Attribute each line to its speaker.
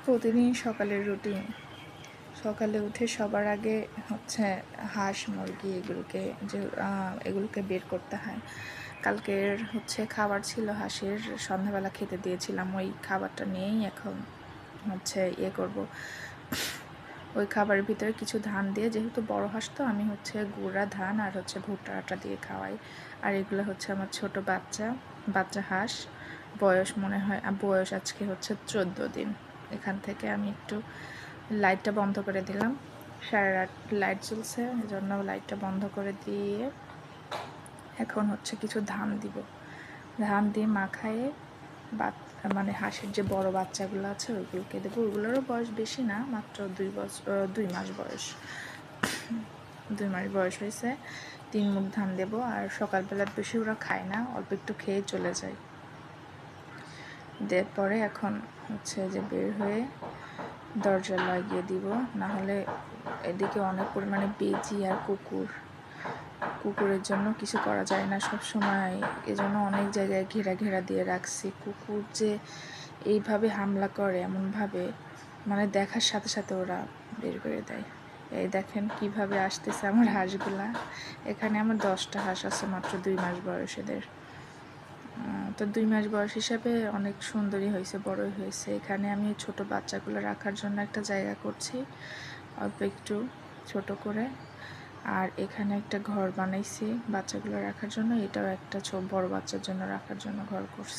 Speaker 1: প্রতিদিন সকালের রুটিন। সকালে উঠে সবার আগে হচ্ছে হাঁস মুরগি এগুলোকে বের করতে হয়। কালকের হচ্ছে খাবার ছিল হাঁসের, সন্ধ্যাবেলা খেতে দিয়েছিলাম। ওই খাবারটা নিয়েই এখন হচ্ছে করব। ওই খাবারের ভিতরে কিছু ধান দিয়ে, যেহেতু বড় হাঁস তো আমি হচ্ছে গুঁড়া ধান আর হচ্ছে ভুট্টা আটা দিয়ে খাওয়াই। আর এগুলো হচ্ছে আমার ছোট বাচ্চা হাঁস। বয়স আজকে হচ্ছে 14 দিন। এখান থেকে আমি একটু লাইটটা বন্ধ করে দিলাম। সারা রাত লাইট জ্বলছে, এজন্য লাইটটা বন্ধ করে দিয়ে এখন হচ্ছে কিছু ধান দিব। ধান দিয়ে মাখায়ে মানে হাঁসের যে বড় বাচ্চাগুলো আছে ওইগুলোকে দেবো। ওইগুলোরও বয়স বেশি না, মাত্র 2 মাস বয়স। 2 মাস বয়স হয়েছে। 3 মুঠ ধান দেবো। আর সকালবেলা বেশি ওরা খায় না, অল্প একটু খেয়ে চলে যায়। দেওয়ার পরে এখন হচ্ছে যে বের হয়ে দরজা লাগিয়ে দিব, না হলে এদিকে অনেক পরিমাণে বেজি আর কুকুরের জন্য কিছু করা যায় না সব সময়। এজন্য অনেক জায়গায় ঘেরা দিয়ে রাখছি। কুকুর যে এইভাবে হামলা করে এমনভাবে, মানে দেখার সাথে সাথে ওরা বের করে দেয়। এই দেখেন কিভাবে আসতেছে আমার হাঁসগুলা। এখানে আমার 10টা হাঁস আছে, মাত্র 2 মাস বয়স এদের। তো 2 মাস বয়স হিসাবে অনেক সুন্দরী হয়েছে, বড়ই হয়েছে। এখানে আমি ছোট বাচ্চাগুলো রাখার জন্য একটা জায়গা করছি, অল্প একটু ছোট করে। আর এখানে একটা ঘর বানাইছি বাচ্চাগুলো রাখার জন্য। এটাও একটা বড় বাচ্চার জন্য রাখার জন্য ঘর করছি।